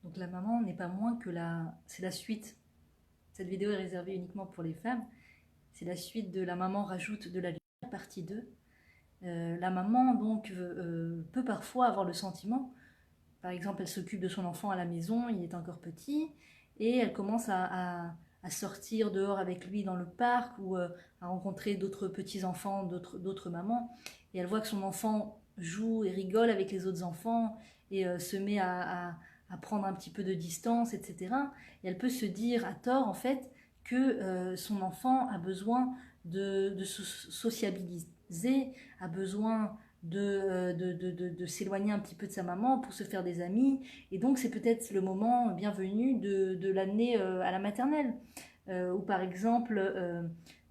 Donc la maman n'est pas moins que c'est la suite. Cette vidéo est réservée uniquement pour les femmes. C'est la suite de La maman rajoute de la lumière, partie 2. La maman donc peut parfois avoir le sentiment, par exemple elle s'occupe de son enfant à la maison, il est encore petit, et elle commence à sortir dehors avec lui dans le parc ou à rencontrer d'autres petits-enfants, d'autres mamans, et elle voit que son enfant joue et rigole avec les autres enfants et se met à prendre un petit peu de distance, etc. Et elle peut se dire à tort en fait que son enfant a besoin de se sociabiliser, a besoin de s'éloigner un petit peu de sa maman pour se faire des amis. Et donc c'est peut-être le moment bienvenu de l'amener à la maternelle. Ou par exemple,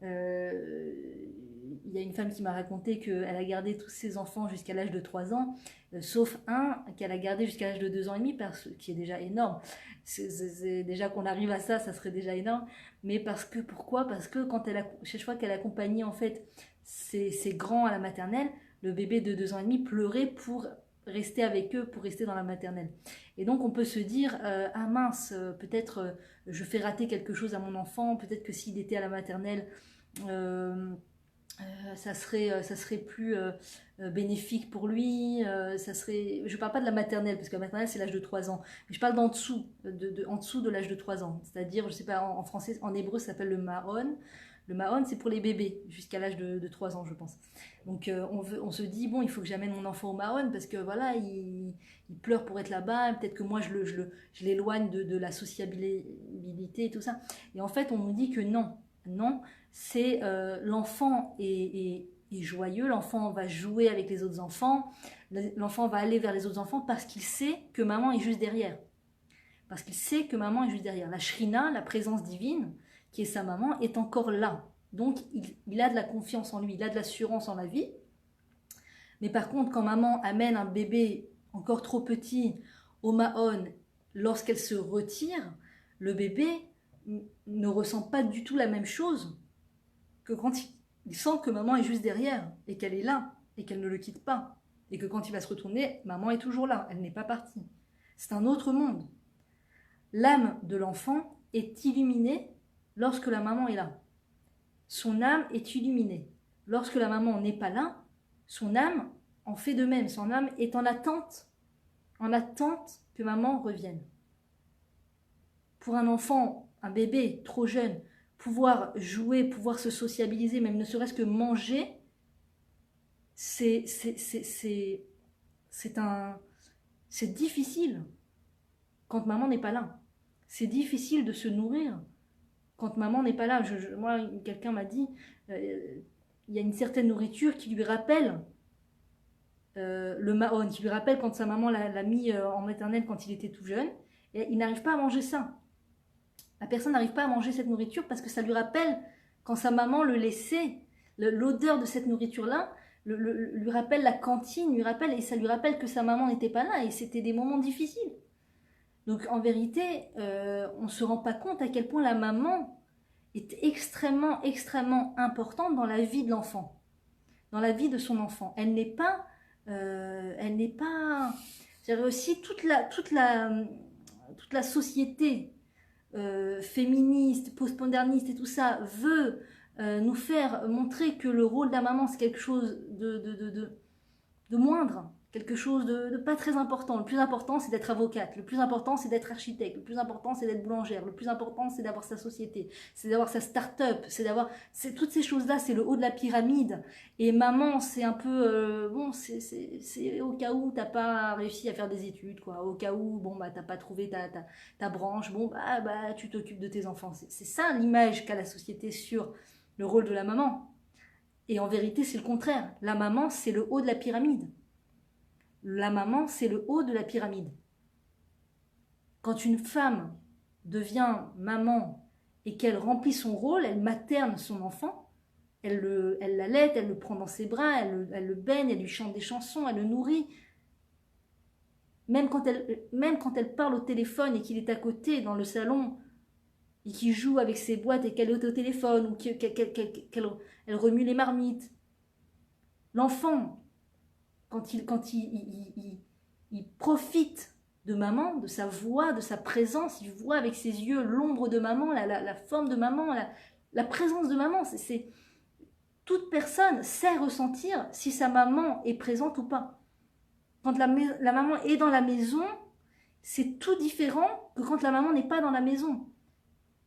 il y a une femme qui m'a raconté qu'elle a gardé tous ses enfants jusqu'à l'âge de 3 ans, sauf un qu'elle a gardé jusqu'à l'âge de 2 ans et demi, qui est déjà énorme. C'est déjà qu'on arrive à ça, ça serait déjà énorme. Mais pourquoi? Parce que chaque fois qu'elle accompagnait en fait ses grands à la maternelle, le bébé de 2 ans et demi pleurait pour rester avec eux, pour rester dans la maternelle. Et donc on peut se dire, ah mince, peut-être je fais rater quelque chose à mon enfant, peut-être que s'il était à la maternelle, euh, ça serait plus bénéfique pour lui. Je ne parle pas de la maternelle, parce que la maternelle c'est l'âge de 3 ans, mais je parle d'en dessous, en dessous de l'âge de 3 ans. C'est-à-dire, je sais pas, en français, en hébreu ça s'appelle le Mahon. Le Mahon, c'est pour les bébés, jusqu'à l'âge de 3 ans, je pense. Donc on se dit, bon, il faut que j'amène mon enfant au Mahon, parce que voilà, il pleure pour être là-bas, peut-être que moi je l'éloigne de la sociabilité et tout ça. Et en fait, on nous dit que non, non, c'est l'enfant est joyeux, l'enfant va jouer avec les autres enfants, l'enfant va aller vers les autres enfants parce qu'il sait que maman est juste derrière. Parce qu'il sait que maman est juste derrière. La shrina, la présence divine, qui est sa maman, est encore là. Donc il a de la confiance en lui, il a de l'assurance en la vie. Mais par contre, quand maman amène un bébé encore trop petit au Mahon, lorsqu'elle se retire, le bébé ne ressent pas du tout la même chose que quand il sent que maman est juste derrière et qu'elle est là et qu'elle ne le quitte pas. Et que quand il va se retourner, maman est toujours là, elle n'est pas partie. C'est un autre monde. L'âme de l'enfant est illuminée lorsque la maman est là. Son âme est illuminée. Lorsque la maman n'est pas là, son âme en fait de même. Son âme est en attente que maman revienne. Pour un enfant, un bébé trop jeune, pouvoir jouer, pouvoir se sociabiliser, même ne serait-ce que manger, c'est difficile quand maman n'est pas là. C'est difficile de se nourrir quand maman n'est pas là. Moi, quelqu'un m'a dit, il y a une certaine nourriture qui lui rappelle le Mahon, qui lui rappelle quand sa maman l'a mis en maternelle quand il était tout jeune, et il n'arrive pas à manger ça. La personne n'arrive pas à manger cette nourriture parce que ça lui rappelle quand sa maman le laissait, l'odeur de cette nourriture-là lui rappelle la cantine, et ça lui rappelle que sa maman n'était pas là et c'était des moments difficiles. Donc en vérité, on ne se rend pas compte à quel point la maman est extrêmement, extrêmement importante dans la vie de l'enfant, dans la vie de son enfant. Elle n'est pas, j'avais aussi toute la société féministe, postmoderniste et tout ça veut nous faire montrer que le rôle de la maman c'est quelque chose de moindre, quelque chose de pas très important. Le plus important c'est d'être avocate, le plus important c'est d'être architecte, le plus important c'est d'être boulangère, le plus important c'est d'avoir sa société, c'est d'avoir sa start-up, c'est toutes ces choses-là, c'est le haut de la pyramide. Et maman c'est un peu, bon, c'est au cas où t'as pas réussi à faire des études, quoi. Au cas où, bon, bah t'as pas trouvé ta branche, bon, bah tu t'occupes de tes enfants. C'est ça l'image qu'a la société sur le rôle de la maman. Et en vérité, c'est le contraire. La maman, c'est le haut de la pyramide. La maman, c'est le haut de la pyramide. Quand une femme devient maman et qu'elle remplit son rôle, elle materne son enfant, elle l'allaite, elle le prend dans ses bras, elle le baigne, elle lui chante des chansons, elle le nourrit. Même quand elle parle au téléphone et qu'il est à côté dans le salon et qu'il joue avec ses boîtes et qu'elle est au téléphone ou qu'elle remue les marmites. L'enfant, quand il profite de maman, de sa voix, de sa présence. Il voit avec ses yeux l'ombre de maman, la forme de maman, la présence de maman. Toute personne sait ressentir si sa maman est présente ou pas. Quand la maman est dans la maison, c'est tout différent que quand la maman n'est pas dans la maison.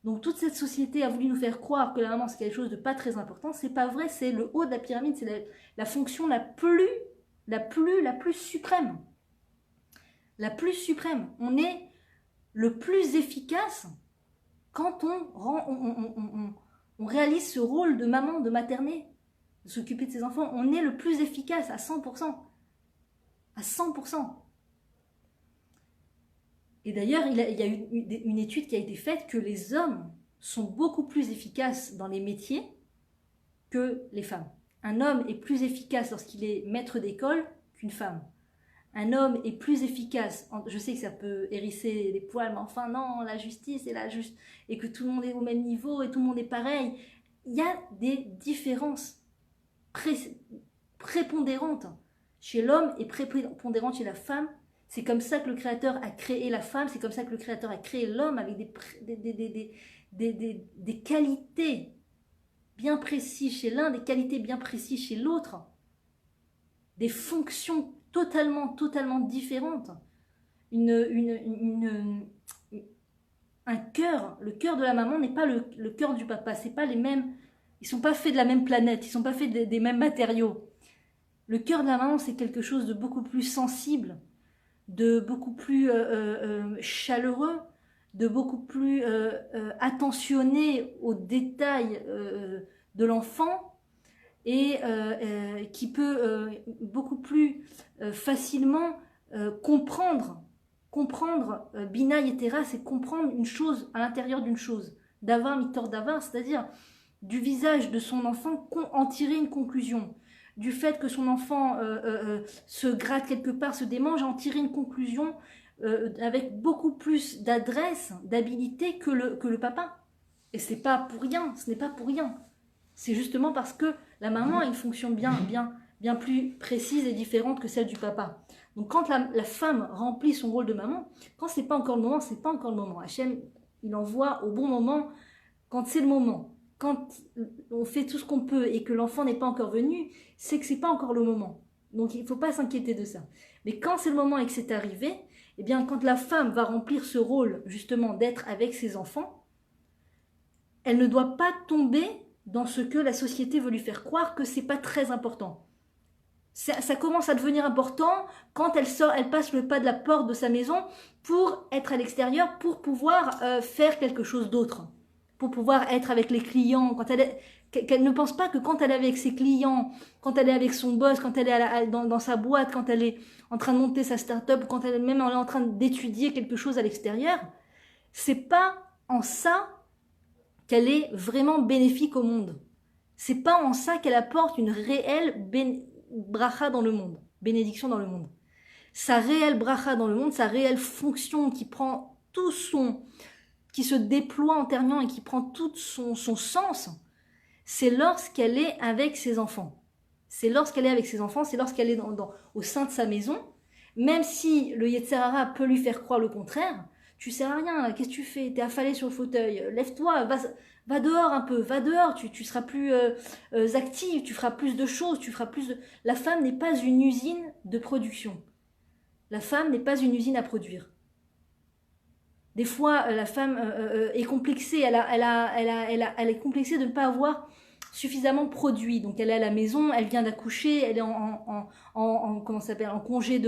Donc toute cette société a voulu nous faire croire que la maman c'est quelque chose de pas très important. C'est pas vrai, c'est le haut de la pyramide, c'est la fonction la plus suprême. La plus suprême. On est le plus efficace quand on réalise ce rôle de maman, de materner, de s'occuper de ses enfants. On est le plus efficace à 100%. À 100%. Et d'ailleurs, il y a eu une étude qui a été faite que les hommes sont beaucoup plus efficaces dans les métiers que les femmes. Un homme est plus efficace lorsqu'il est maître d'école qu'une femme. Un homme est plus efficace, je sais que ça peut hérisser les poils, mais enfin non, la justice est là juste, et que tout le monde est au même niveau et tout le monde est pareil. Il y a des différences prépondérantes chez l'homme et prépondérantes chez la femme. C'est comme ça que le Créateur a créé la femme, c'est comme ça que le Créateur a créé l'homme avec des qualités bien précises chez l'un, des qualités bien précises chez l'autre, des fonctions totalement différentes. Un cœur, le cœur de la maman n'est pas le cœur du papa, c'est pas les mêmes, ils sont pas faits de la même planète, ils sont pas faits des mêmes matériaux. Le cœur de la maman, c'est quelque chose de beaucoup plus sensible, de beaucoup plus chaleureux, de beaucoup plus attentionné aux détails de l'enfant, et qui peut beaucoup plus facilement comprendre Bina Yetera, c'est comprendre une chose à l'intérieur d'une chose, d'avar mitor davar, c'est-à-dire du visage de son enfant en tirer une conclusion, du fait que son enfant se gratte quelque part, se démange, en tirer une conclusion avec beaucoup plus d'adresse, d'habilité que le papa. Et c'est pas pour rien, ce n'est pas pour rien. C'est justement parce que la maman a une fonction bien plus précise et différente que celle du papa. Donc quand la femme remplit son rôle de maman, quand c'est pas encore le moment, c'est pas encore le moment. Hachem, il envoie au bon moment, quand c'est le moment. Quand on fait tout ce qu'on peut et que l'enfant n'est pas encore venu, c'est que c'est pas encore le moment. Donc il ne faut pas s'inquiéter de ça. Mais quand c'est le moment et que c'est arrivé, eh bien quand la femme va remplir ce rôle justement d'être avec ses enfants, elle ne doit pas tomber dans ce que la société veut lui faire croire que c'est pas très important. Ça commence à devenir important quand elle passe le pas de la porte de sa maison pour être à l'extérieur, pour pouvoir faire quelque chose d'autre, pour pouvoir être avec les clients, qu'elle ne pense pas que quand elle est avec ses clients, quand elle est avec son boss, quand elle est dans sa boîte, quand elle est en train de monter sa start-up, quand elle est en train d'étudier quelque chose à l'extérieur, c'est pas en ça qu'elle est vraiment bénéfique au monde. C'est pas en ça qu'elle apporte une réelle bracha dans le monde, bénédiction dans le monde. Sa réelle bracha dans le monde, sa réelle fonction qui prend tout qui se déploie en terminant et qui prend tout son sens, c'est lorsqu'elle est avec ses enfants. C'est lorsqu'elle est avec ses enfants, c'est lorsqu'elle est au sein de sa maison, même si le Yetzer Hara peut lui faire croire le contraire. Tu sers à rien, qu'est-ce que tu fais? T'es affalé sur le fauteuil, lève-toi, va dehors un peu, va dehors, tu seras plus active, tu feras plus de choses, La femme n'est pas une usine de production. La femme n'est pas une usine à produire. Des fois, la femme est complexée, elle est complexée de ne pas avoir suffisamment produit. Donc elle est à la maison, elle vient d'accoucher, elle est en congé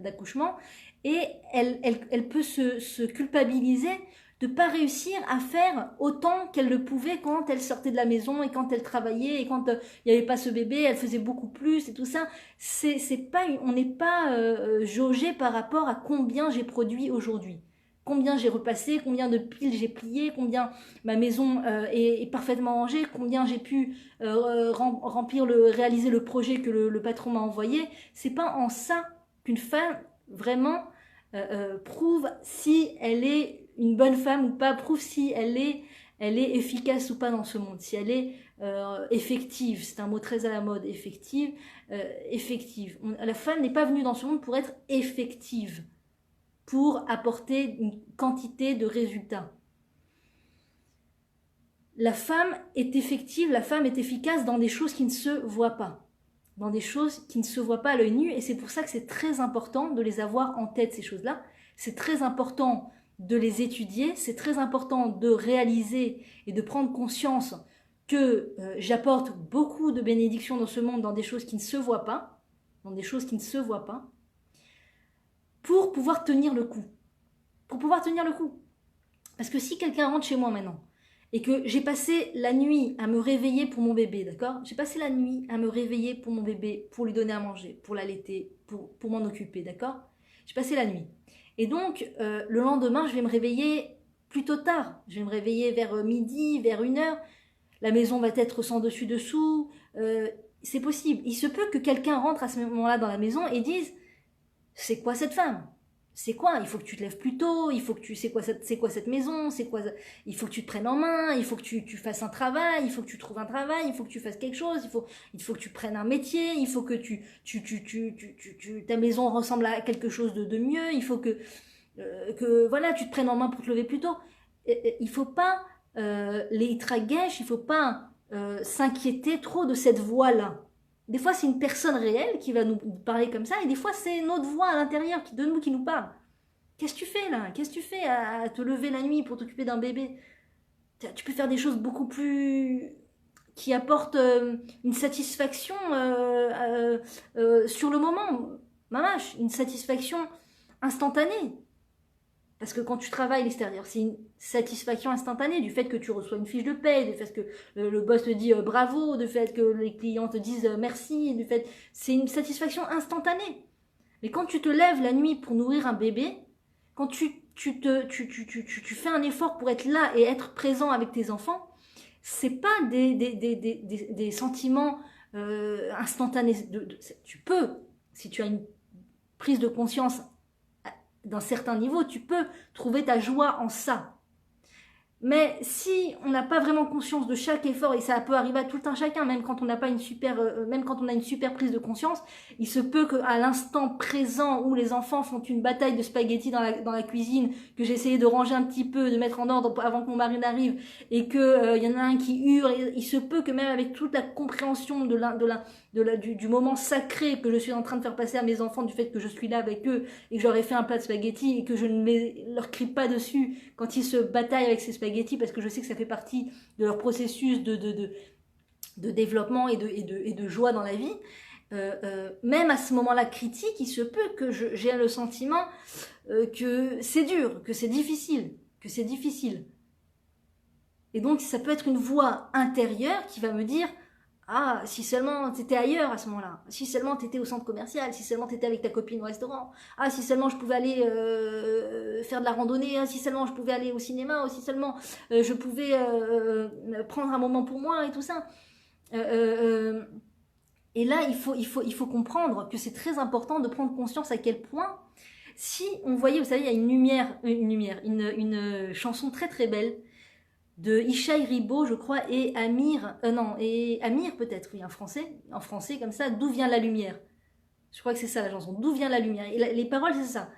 d'accouchement, et elle peut se culpabiliser de ne pas réussir à faire autant qu'elle le pouvait quand elle sortait de la maison et quand elle travaillait et quand il n'y avait pas ce bébé, elle faisait beaucoup plus et tout ça. On n'est pas jaugé par rapport à combien j'ai produit aujourd'hui, combien j'ai repassé, combien de piles j'ai plié, combien ma maison est parfaitement rangée, combien j'ai pu réaliser le projet que le patron m'a envoyé. C'est pas en ça qu'une femme vraiment prouve si elle est une bonne femme ou pas, prouve si elle est elle est efficace ou pas dans ce monde, si elle est effective, c'est un mot très à la mode, effective, La femme n'est pas venue dans ce monde pour être effective, pour apporter une quantité de résultats. La femme est effective, la femme est efficace dans des choses qui ne se voient pas. Dans des choses qui ne se voient pas à l'œil nu, et c'est pour ça que c'est très important de les avoir en tête, ces choses-là. C'est très important de les étudier, c'est très important de réaliser et de prendre conscience que j'apporte beaucoup de bénédictions dans ce monde, dans des choses qui ne se voient pas, pour pouvoir tenir le coup. Parce que si quelqu'un rentre chez moi maintenant, et que j'ai passé la nuit à me réveiller pour mon bébé, d'accord? J'ai passé la nuit à me réveiller pour mon bébé, pour lui donner à manger, pour l'allaiter, pour m'en occuper, d'accord? J'ai passé la nuit. Et donc, le lendemain, je vais me réveiller plutôt tard. Je vais me réveiller vers midi, vers 1h. La maison va être sans dessus-dessous. C'est possible. Il se peut que quelqu'un rentre à ce moment-là dans la maison et dise « C'est quoi cette femme ? C'est quoi? Il faut que tu te lèves plus tôt, c'est quoi cette maison, il faut que tu te prennes en main, il faut que tu fasses un travail, il faut que tu trouves un travail, il faut que tu fasses quelque chose, il faut que tu prennes un métier, il faut que ta maison ressemble à quelque chose de mieux, il faut que voilà, tu te prennes en main pour te lever plus tôt. Il faut pas les traguèches, il faut pas s'inquiéter trop de cette voix-là. Des fois, c'est une personne réelle qui va nous parler comme ça, et des fois, c'est notre voix à l'intérieur de nous qui nous parle. Qu'est-ce que tu fais là? Qu'est-ce que tu fais à te lever la nuit pour t'occuper d'un bébé? Tu peux faire des choses beaucoup plus... qui apportent une satisfaction sur le moment. Mamache, une satisfaction instantanée. Parce que quand tu travailles à l'extérieur, c'est une satisfaction instantanée du fait que tu reçois une fiche de paie, du fait que le boss te dit bravo, du fait que les clients te disent merci, c'est une satisfaction instantanée. Mais quand tu te lèves la nuit pour nourrir un bébé, quand tu fais un effort pour être là et être présent avec tes enfants, c'est pas des sentiments instantanés. Tu peux, si tu as une prise de conscience d'un certain niveau, tu peux trouver ta joie en ça. Mais si on n'a pas vraiment conscience de chaque effort, et ça peut arriver à tout un chacun, même quand on n'a pas une super, même quand on a une super prise de conscience, il se peut qu'à l'instant présent où les enfants font une bataille de spaghettis dans la cuisine, que j'ai essayé de ranger un petit peu, de mettre en ordre avant que mon mari n'arrive, et que y en a un qui hurle, il se peut que même avec toute la compréhension du moment sacré que je suis en train de faire passer à mes enfants, du fait que je suis là avec eux et que j'aurais fait un plat de spaghettis et que je ne leur crie pas dessus quand ils se bataillent avec ces spaghettis, parce que je sais que ça fait partie de leur processus de développement et de joie dans la vie. Même à ce moment-là critique, il se peut que j'ai le sentiment que c'est dur, que c'est difficile. Et donc ça peut être une voix intérieure qui va me dire « Ah, si seulement tu étais ailleurs à ce moment-là, si seulement tu étais au centre commercial, si seulement tu étais avec ta copine au restaurant, ah, si seulement je pouvais aller faire de la randonnée, ah, si seulement je pouvais aller au cinéma, si seulement je pouvais prendre un moment pour moi et tout ça. » Et là, il faut comprendre que c'est très important de prendre conscience à quel point, si on voyait, vous savez, il y a une chanson très très belle, de Ishaï Ribo, je crois, et Amir, Amir peut-être, oui, en français comme ça, d'où vient la lumière. Je crois que c'est ça la chanson, d'où vient la lumière. Et les paroles, c'est ça.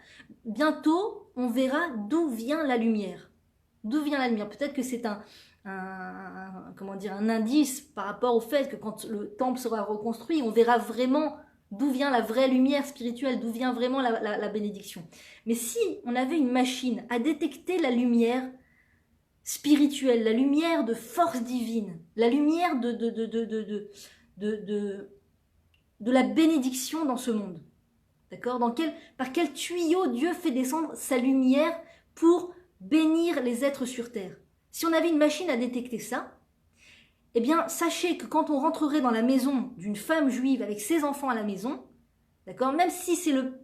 Bientôt, on verra d'où vient la lumière. D'où vient la lumière. Peut-être que c'est un indice par rapport au fait que quand le temple sera reconstruit, on verra vraiment d'où vient la vraie lumière spirituelle, d'où vient vraiment la bénédiction. Mais si on avait une machine à détecter la lumière spirituelle, la lumière de force divine, la lumière de la bénédiction dans ce monde. D'accord ? Par quel tuyau Dieu fait descendre sa lumière pour bénir les êtres sur terre. Si on avait une machine à détecter ça, eh bien, sachez que quand on rentrerait dans la maison d'une femme juive avec ses enfants à la maison, d'accord ? Même si c'est le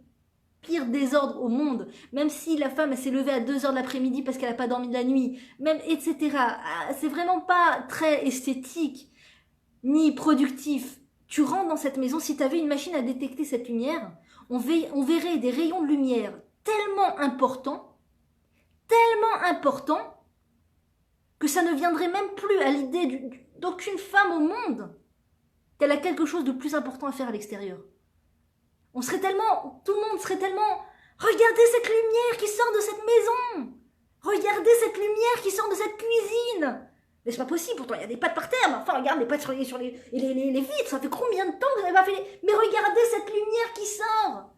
pire désordre au monde, même si la femme s'est levée à 2h de l'après-midi parce qu'elle n'a pas dormi de la nuit, même etc. C'est vraiment pas très esthétique ni productif. Tu rentres dans cette maison, si tu avais une machine à détecter cette lumière, on verrait des rayons de lumière tellement importants que ça ne viendrait même plus à l'idée d'aucune femme au monde qu'elle a quelque chose de plus important à faire à l'extérieur. On serait tellement, tout le monde serait tellement, regardez cette lumière qui sort de cette maison, regardez cette lumière qui sort de cette cuisine. Mais c'est pas possible, pourtant il y a des pattes par terre, mais enfin regarde les pattes sur les vitres, ça fait combien de temps que vous n'avez pas fait Mais regardez cette lumière qui sort.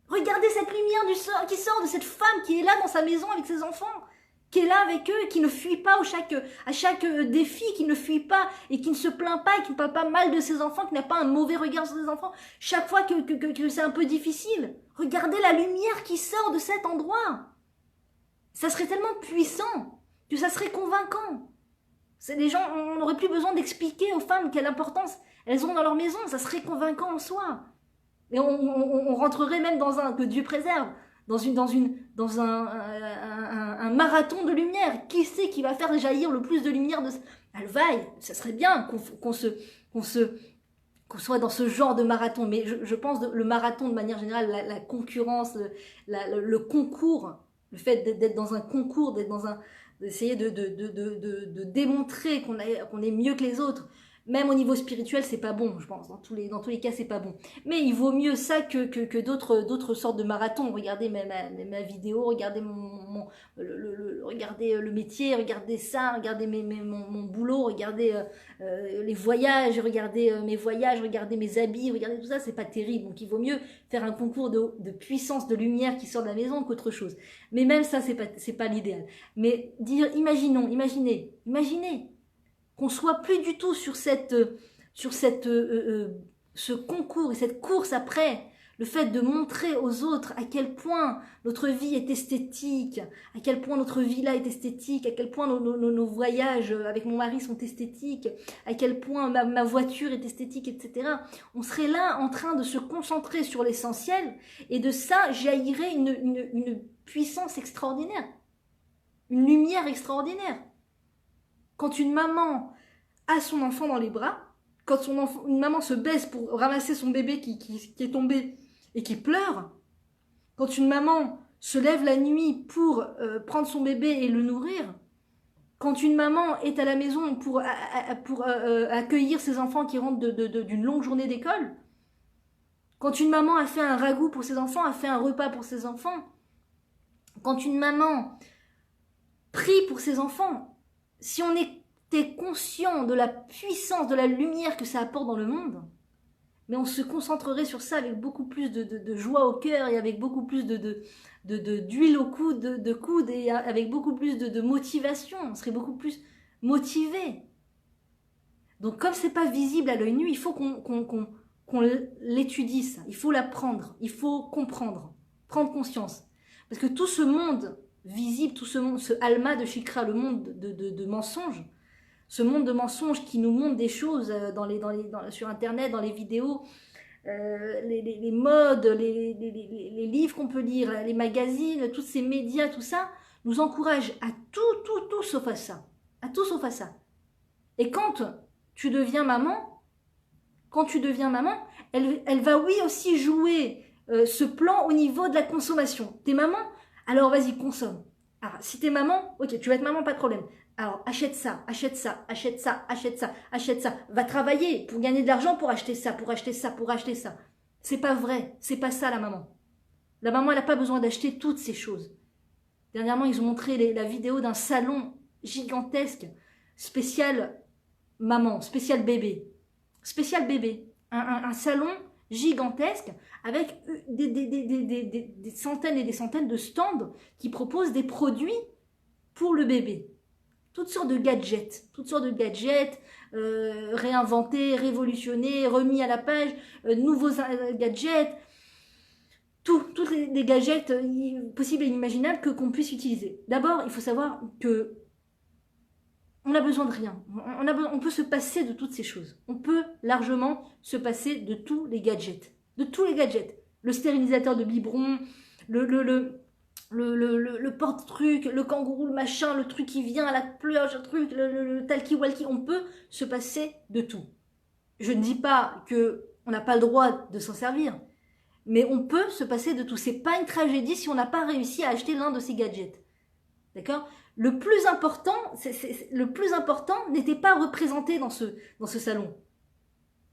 Regardez cette lumière qui sort de cette femme qui est là dans sa maison avec ses enfants, qui est là avec eux, qui ne fuit pas à chaque défi, qui ne fuit pas et qui ne se plaint pas et qui ne parle pas mal de ses enfants, qui n'a pas un mauvais regard sur ses enfants chaque fois que c'est un peu difficile. Regardez la lumière qui sort de cet endroit. Ça serait tellement puissant que ça serait convaincant. Les gens, on n'aurait plus besoin d'expliquer aux femmes quelle importance elles ont dans leur maison, ça serait convaincant en soi. Et on rentrerait même dans que Dieu préserve, dans un marathon de lumière. Qui c'est qui va faire jaillir le plus de lumière de elle vaille, ça serait bien qu'on soit dans ce genre de marathon. Mais je pense le marathon de manière générale, la concurrence, le concours, le fait d'être dans un concours, d'essayer de démontrer qu'on est mieux que les autres. Même au niveau spirituel, c'est pas bon, je pense. Dans tous les cas, c'est pas bon. Mais il vaut mieux ça que d'autres sortes de marathons. Regardez ma vidéo, regardez regardez le métier, regardez ça, regardez mon boulot, regardez les voyages, regardez mes voyages, regardez mes habits, regardez tout ça, c'est pas terrible. Donc il vaut mieux faire un concours de puissance, de lumière qui sort de la maison qu'autre chose. Mais même ça, c'est pas l'idéal. Mais imaginez qu'on soit plus du tout sur ce concours et cette course après, le fait de montrer aux autres à quel point notre vie est esthétique, à quel point notre vie là est esthétique, à quel point nos voyages avec mon mari sont esthétiques, à quel point ma voiture est esthétique, etc. On serait là en train de se concentrer sur l'essentiel et de ça jaillirait une puissance extraordinaire, une lumière extraordinaire. Quand une maman a son enfant dans les bras, quand une maman se baisse pour ramasser son bébé qui est tombé et qui pleure, quand une maman se lève la nuit pour prendre son bébé et le nourrir, quand une maman est à la maison pour accueillir ses enfants qui rentrent d'une longue journée d'école, quand une maman a fait un ragoût pour ses enfants, a fait un repas pour ses enfants, quand une maman prie pour ses enfants, si on était conscient de la puissance, de la lumière que ça apporte dans le monde, mais on se concentrerait sur ça avec beaucoup plus de joie au cœur et avec beaucoup plus d'huile au coude et avec beaucoup plus de motivation. On serait beaucoup plus motivé. Donc comme c'est pas visible à l'œil nu, il faut qu'on l'étudie ça. Il faut l'apprendre, il faut comprendre, prendre conscience. Parce que tout ce monde visible, tout ce monde, ce Alma de Shikra, le monde de mensonges, ce monde de mensonges qui nous montre des choses sur Internet, dans les vidéos, les modes, les livres qu'on peut lire, les magazines, tous ces médias, tout ça, nous encourage à tout sauf à ça. À tout sauf à ça. Et quand tu deviens maman, elle va oui aussi jouer ce plan au niveau de la consommation. T'es maman, alors vas-y, consomme. Alors, si t'es maman, ok, tu vas être maman, pas de problème. Alors, achète ça. Va travailler pour gagner de l'argent pour acheter ça. C'est pas vrai. C'est pas ça, la maman. La maman, elle n'a pas besoin d'acheter toutes ces choses. Dernièrement, ils ont montré la vidéo d'un salon gigantesque, spécial maman, spécial bébé. Un salon gigantesque avec des centaines et des centaines de stands qui proposent des produits pour le bébé. Toutes sortes de gadgets, réinventés, révolutionnés, remis à la page, nouveaux gadgets, tous les gadgets possibles et inimaginables qu'on puisse utiliser. D'abord, il faut savoir que on n'a besoin de rien. On peut se passer de toutes ces choses. On peut largement se passer de tous les gadgets. Le stérilisateur de biberon, le porte-truc, le kangourou, le machin, le truc qui vient à la plage, le talkie-walkie. On peut se passer de tout. Je ne dis pas qu'on n'a pas le droit de s'en servir, mais on peut se passer de tout. C'est pas une tragédie si on n'a pas réussi à acheter l'un de ces gadgets. D'accord ? le plus important n'était pas représenté dans ce salon.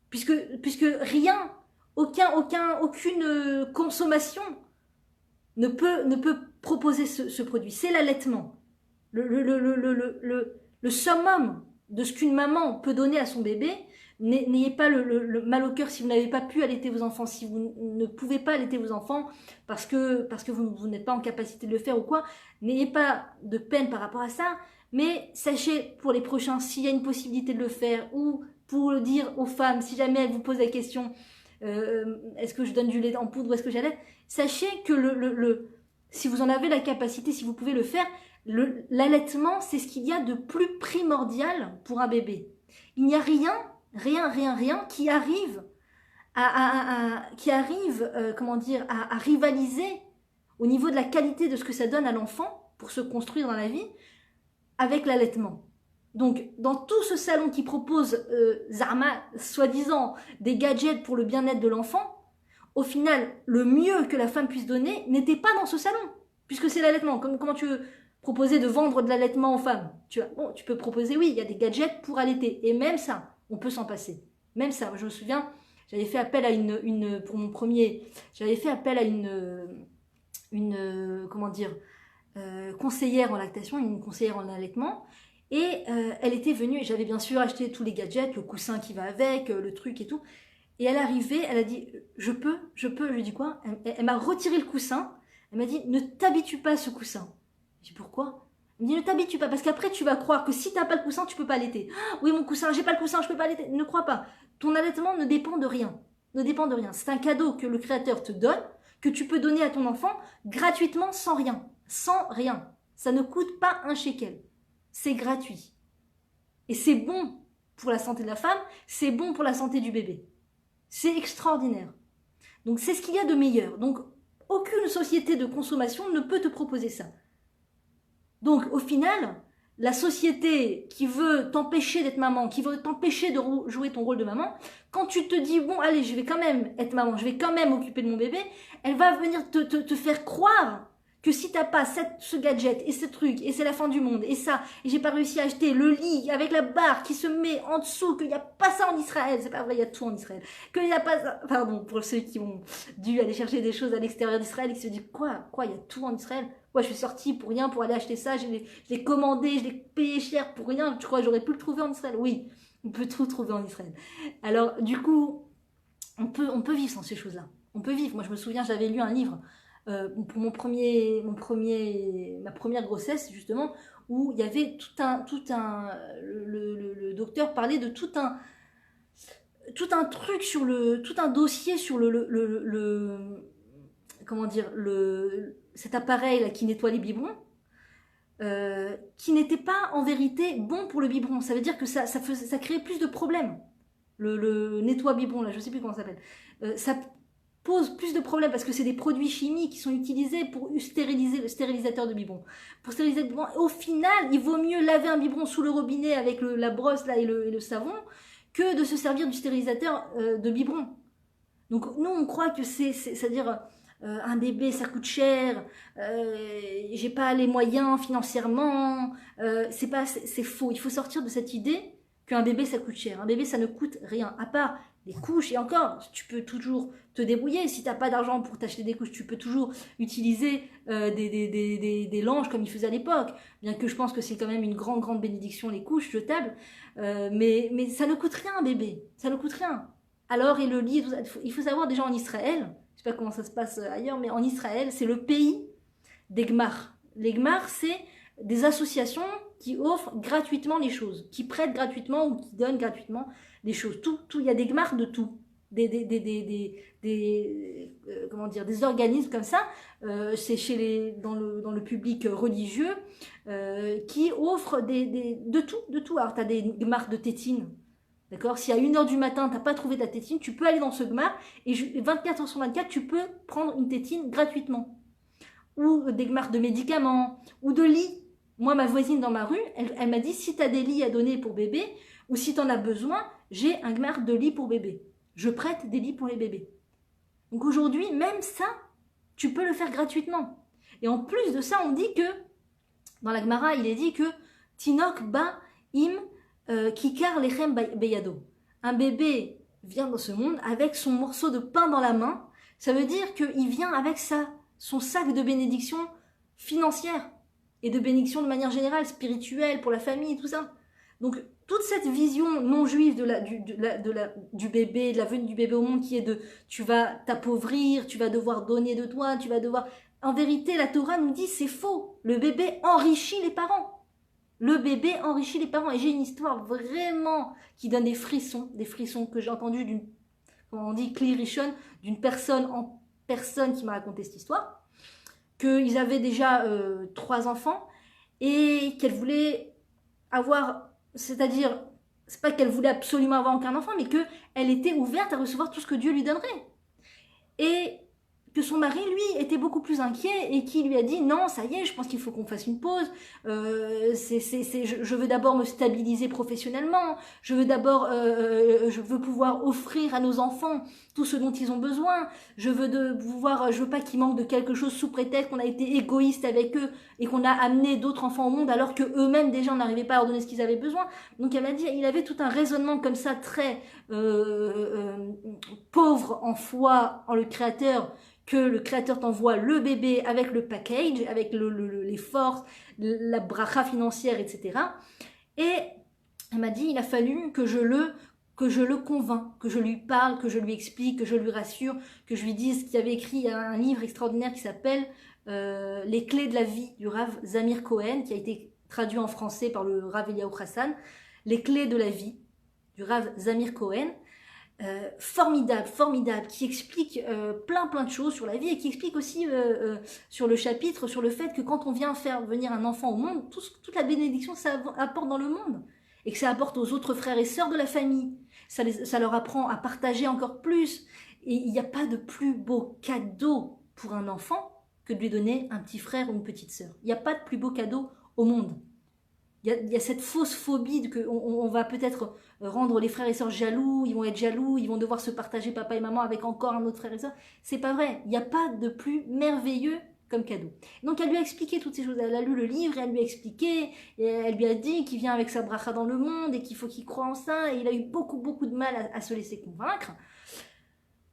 Puisque rien, aucune consommation ne peut proposer ce produit. C'est l'allaitement. Le summum de ce qu'une maman peut donner à son bébé. N'ayez pas le mal au cœur si vous n'avez pas pu allaiter vos enfants, si vous ne pouvez pas allaiter vos enfants parce que vous n'êtes pas en capacité de le faire ou quoi. N'ayez pas de peine par rapport à ça, mais sachez pour les prochains s'il y a une possibilité de le faire, ou pour le dire aux femmes, si jamais elles vous posent la question est-ce que je donne du lait en poudre ou est-ce que j'allaite, sachez que si vous en avez la capacité, si vous pouvez le faire, l'allaitement c'est ce qu'il y a de plus primordial pour un bébé. Il n'y a rien qui arrive à rivaliser au niveau de la qualité de ce que ça donne à l'enfant pour se construire dans la vie avec l'allaitement. Donc, dans tout ce salon qui propose Zama, soi-disant, des gadgets pour le bien-être de l'enfant, au final, le mieux que la femme puisse donner n'était pas dans ce salon, puisque c'est l'allaitement. Comment tu veux proposer de vendre de l'allaitement aux femmes? Tu peux proposer, oui, il y a des gadgets pour allaiter, et même ça, on peut s'en passer. Même ça, je me souviens, j'avais fait appel à conseillère en lactation, une conseillère en allaitement, et elle était venue, et j'avais bien sûr acheté tous les gadgets, le coussin qui va avec, le truc et tout, et elle arrivait, elle a dit, je peux, je lui ai dit quoi? Elle m'a retiré le coussin, elle m'a dit, ne t'habitue pas à ce coussin. J'ai dit, pourquoi? Elle me dit, ne t'habitue pas, parce qu'après tu vas croire que si tu n'as pas le coussin, tu peux pas allaiter. Ah, oui, mon coussin, j'ai pas le coussin, je peux pas allaiter. Ne crois pas. Ton allaitement ne dépend de rien. Ne dépend de rien. C'est un cadeau que le Créateur te donne, que tu peux donner à ton enfant gratuitement, sans rien. Sans rien. Ça ne coûte pas un shekel. C'est gratuit. Et c'est bon pour la santé de la femme, c'est bon pour la santé du bébé. C'est extraordinaire. Donc c'est ce qu'il y a de meilleur. Donc aucune société de consommation ne peut te proposer ça. Donc au final, la société qui veut t'empêcher d'être maman, qui veut t'empêcher de jouer ton rôle de maman, quand tu te dis, bon allez, je vais quand même être maman, je vais quand même m'occuper de mon bébé, elle va venir te faire croire que si t'as pas ce gadget et ce truc, et c'est la fin du monde, et ça, et j'ai pas réussi à acheter le lit avec la barre qui se met en dessous, qu'il n'y a pas ça en Israël, c'est pas vrai, il y a tout en Israël, qu'il n'y a pas ça, pardon, pour ceux qui ont dû aller chercher des choses à l'extérieur d'Israël, et qui se disent, quoi, il y a tout en Israël? Ouais, je suis sortie pour rien, pour aller acheter ça, je l'ai commandé, je l'ai payé cher pour rien, tu crois que j'aurais pu le trouver en Israël? Oui, on peut tout trouver en Israël. Alors, du coup, on peut vivre sans ces choses-là, on peut vivre. Moi, je me souviens, j'avais lu un livre, pour ma première grossesse justement, où il y avait le docteur parlait de tout un truc tout un dossier sur comment dire, cet appareil là qui nettoie les biberons, qui n'était pas en vérité bon pour le biberon. Ça veut dire que ça créait plus de problèmes. Le nettoie biberon là, je sais plus comment ça s'appelle. Ça pose plus de problèmes parce que c'est des produits chimiques qui sont utilisés pour stériliser le stérilisateur de biberon. Pour stériliser le biberon, au final, il vaut mieux laver un biberon sous le robinet avec la brosse là et le savon que de se servir du stérilisateur de biberon. Donc nous, on croit que c'est-à-dire un bébé, ça coûte cher, j'ai pas les moyens financièrement, c'est faux. Il faut sortir de cette idée qu'un bébé, ça coûte cher. Un bébé, ça ne coûte rien, à part les couches, et encore, tu peux toujours te débrouiller. Si tu n'as pas d'argent pour t'acheter des couches, tu peux toujours utiliser des langes comme ils faisaient à l'époque. Bien que je pense que c'est quand même une grande bénédiction, les couches jetables. Mais ça ne coûte rien, un bébé. Ça ne coûte rien. Alors, et le lit, il faut savoir déjà en Israël, je sais pas comment ça se passe ailleurs, mais en Israël, c'est le pays des Gmar. Les Gmar, c'est des associations qui offrent gratuitement les choses, qui prêtent gratuitement ou qui donnent gratuitement des choses. Tout, il y a des Gmar de tout. Comment dire, des organismes comme ça, c'est dans le public religieux, qui offrent de tout. Alors, tu as des Gmar de tétine. D'accord? Si à 1h du matin, tu n'as pas trouvé ta tétine, tu peux aller dans ce Gmar et 24h sur 24, tu peux prendre une tétine gratuitement. Ou des Gmar de médicaments, ou de lits. Moi, ma voisine dans ma rue, elle m'a dit, si tu as des lits à donner pour bébé, ou si tu en as besoin, j'ai un Gmar de lit pour bébé. Je prête des lits pour les bébés. Donc aujourd'hui, même ça, tu peux le faire gratuitement. Et en plus de ça, on dit que dans la Gemara, il est dit que Tinok ba im kikar lechem beyado. Un bébé vient dans ce monde avec son morceau de pain dans la main. Ça veut dire qu'il vient avec son sac de bénédiction financière et de bénédiction de manière générale, spirituelle, pour la famille, tout ça. Donc, toute cette vision non juive du bébé, de la venue du bébé au monde, qui est de tu vas t'appauvrir, tu vas devoir donner de toi, tu vas devoir... En vérité, la Torah nous dit c'est faux. Le bébé enrichit les parents. Le bébé enrichit les parents. Et j'ai une histoire vraiment qui donne des frissons que j'ai entendus d'une, comment on dit, Kli Rishon, d'une personne en personne qui m'a raconté cette histoire. Qu'ils avaient déjà 3 enfants et qu'elle voulait avoir, c'est-à-dire, c'est pas qu'elle voulait absolument avoir aucun enfant, mais qu'elle était ouverte à recevoir tout ce que Dieu lui donnerait. Et que son mari, lui, était beaucoup plus inquiet et qui lui a dit « Non, ça y est, je pense qu'il faut qu'on fasse une pause. Je veux d'abord me stabiliser professionnellement. Je veux pouvoir offrir à nos enfants tout ce dont ils ont besoin. Je veux pas qu'ils manquent de quelque chose sous prétexte qu'on a été égoïste avec eux et qu'on a amené d'autres enfants au monde alors qu'eux-mêmes, déjà, on n'arrivait pas à leur donner ce qu'ils avaient besoin. » Donc, elle m'a dit, il avait tout un raisonnement comme ça, très pauvre en foi en le Créateur, que le Créateur t'envoie le bébé avec le package, avec les forces, la bracha financière, etc. Et elle m'a dit, il a fallu que je le convainc, que je lui parle, que je lui explique, que je lui rassure, que je lui dise qu'il avait écrit un livre extraordinaire qui s'appelle Les clés de la vie du Rav Zamir Cohen, qui a été traduit en français par le Rav Eliyahu Hassan. Les clés de la vie du Rav Zamir Cohen. Formidable, qui explique plein de choses sur la vie et qui explique aussi sur le chapitre, sur le fait que quand on vient faire venir un enfant au monde, toute la bénédiction ça apporte dans le monde et que ça apporte aux autres frères et sœurs de la famille. Ça leur apprend à partager encore plus. Et il n'y a pas de plus beau cadeau pour un enfant que de lui donner un petit frère ou une petite sœur. Il n'y a pas de plus beau cadeau au monde. Il y a cette fausse phobie qu'on va peut-être rendre les frères et sœurs jaloux, ils vont être jaloux, ils vont devoir se partager papa et maman avec encore un autre frère et sœur. C'est pas vrai, il n'y a pas de plus merveilleux comme cadeau. Donc elle lui a expliqué toutes ces choses, elle a lu le livre, et elle lui a expliqué, et elle lui a dit qu'il vient avec sa bracha dans le monde et qu'il faut qu'il croie en ça, et il a eu beaucoup de mal à se laisser convaincre.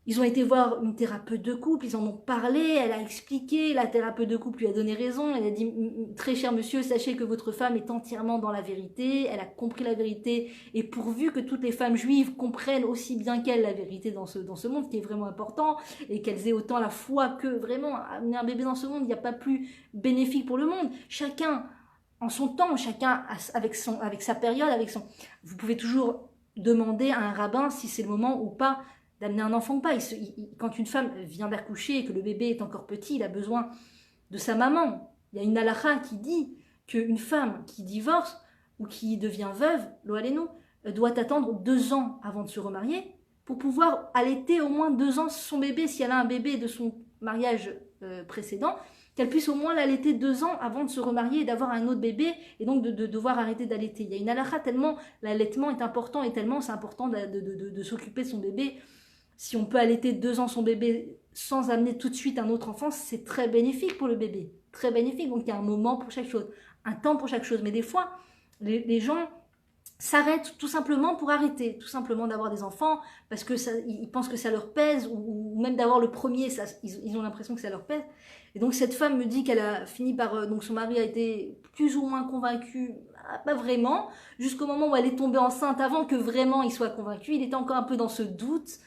Ils ont été voir une thérapeute de couple, ils en ont parlé, elle a expliqué, la thérapeute de couple lui a donné raison, elle a dit « Très cher monsieur, sachez que votre femme est entièrement dans la vérité, elle a compris la vérité, et pourvu que toutes les femmes juives comprennent aussi bien qu'elle la vérité dans ce monde, ce qui est vraiment important, et qu'elles aient autant la foi que vraiment amener un bébé dans ce monde, il n'y a pas plus bénéfique pour le monde. Chacun en son temps, chacun avec sa période, Vous pouvez toujours demander à un rabbin si c'est le moment ou pas d'amener un enfant ou pas. Quand une femme vient d'accoucher et que le bébé est encore petit, il a besoin de sa maman. Il y a une halakha qui dit qu'une femme qui divorce ou qui devient veuve, l'oaléno, doit attendre 2 ans avant de se remarier pour pouvoir allaiter au moins 2 ans son bébé, si elle a un bébé de son mariage précédent, qu'elle puisse au moins l'allaiter 2 ans avant de se remarier et d'avoir un autre bébé et donc de devoir arrêter d'allaiter. Il y a une halakha tellement l'allaitement est important et tellement c'est important de s'occuper de son bébé. Si on peut allaiter 2 ans son bébé sans amener tout de suite un autre enfant, c'est très bénéfique pour le bébé. Très bénéfique. Donc il y a un moment pour chaque chose, un temps pour chaque chose. Mais des fois, les gens s'arrêtent tout simplement pour arrêter, tout simplement d'avoir des enfants parce que ils pensent que ça leur pèse ou même d'avoir le premier, ils ont l'impression que ça leur pèse. Et donc cette femme me dit qu'elle a fini par... donc son mari a été plus ou moins convaincu, pas vraiment, jusqu'au moment où elle est tombée enceinte avant que vraiment il soit convaincu. Il était encore un peu dans ce doute.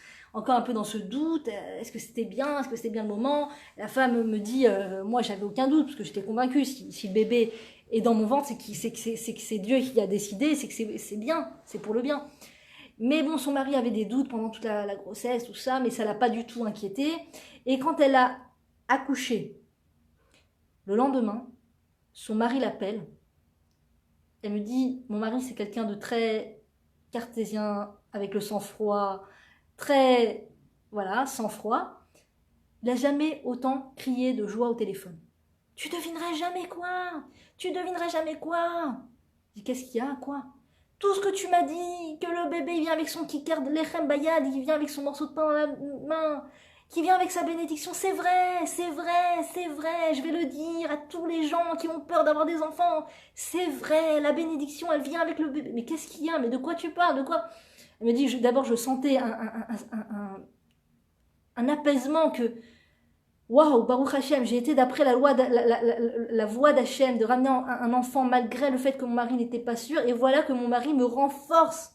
Est-ce que c'était bien le moment? La femme me dit, moi j'avais aucun doute, parce que j'étais convaincue, si le bébé est dans mon ventre, c'est que c'est Dieu qui a décidé, c'est que c'est bien, c'est pour le bien. Mais bon, son mari avait des doutes pendant toute la grossesse, tout ça, mais ça l'a pas du tout inquiété. Et quand elle a accouché, le lendemain, son mari l'appelle, elle me dit, mon mari c'est quelqu'un de très cartésien, avec le sang-froid, très, voilà, sang-froid. Il n'a jamais autant crié de joie au téléphone. Tu devinerais jamais quoi? Je dis, qu'est-ce qu'il y a, quoi? Tout ce que tu m'as dit, que le bébé il vient avec son kikar de lechem bayad, il vient avec son morceau de pain dans la main, qui vient avec sa bénédiction. C'est vrai, c'est vrai, c'est vrai. Je vais le dire à tous les gens qui ont peur d'avoir des enfants. C'est vrai, la bénédiction, elle vient avec le bébé. Mais qu'est-ce qu'il y a? Mais de quoi tu parles? De quoi? Elle me dit, d'abord, je sentais un apaisement que, waouh, Baruch Hashem, j'ai été d'après la loi, la voie d'Hachem, de ramener un enfant malgré le fait que mon mari n'était pas sûr. Et voilà que mon mari me renforce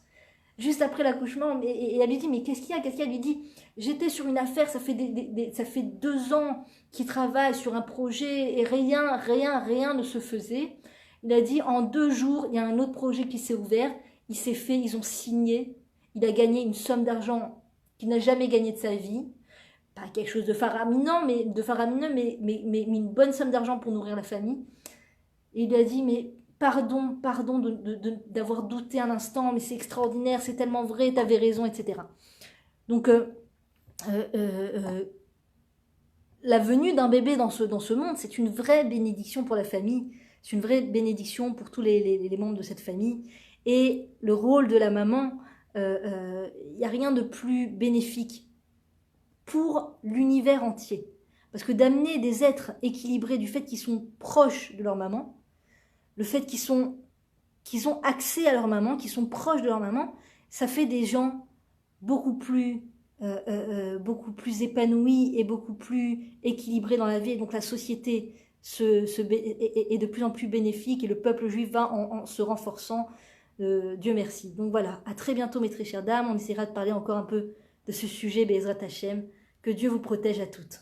juste après l'accouchement, et elle lui dit, mais qu'est-ce qu'il y a? Qu'est-ce qu'il y a? Elle lui dit, j'étais sur une affaire, ça fait 2 ans qu'il travaille sur un projet, et rien ne se faisait. Il a dit, en 2 jours, il y a un autre projet qui s'est ouvert, il s'est fait, ils ont signé, il a gagné une somme d'argent qu'il n'a jamais gagné de sa vie, pas quelque chose de faramineux, mais une bonne somme d'argent pour nourrir la famille. Et il lui a dit, mais pardon d'avoir douté un instant, mais c'est extraordinaire, c'est tellement vrai, t'avais raison, etc. Donc, la venue d'un bébé dans ce monde, c'est une vraie bénédiction pour la famille, c'est une vraie bénédiction pour tous les membres de cette famille. Et le rôle de la maman, il n'y a rien de plus bénéfique pour l'univers entier. Parce que d'amener des êtres équilibrés du fait qu'ils sont proches de leur maman, le fait qu'ils ont accès à leur maman, qu'ils sont proches de leur maman, ça fait des gens beaucoup plus épanouis et beaucoup plus équilibrés dans la vie. Et donc la société est de plus en plus bénéfique et le peuple juif va en se renforçant. Dieu merci. Donc voilà, à très bientôt mes très chères dames. On essaiera de parler encore un peu de ce sujet, Be'ezrat Hashem. Que Dieu vous protège à toutes.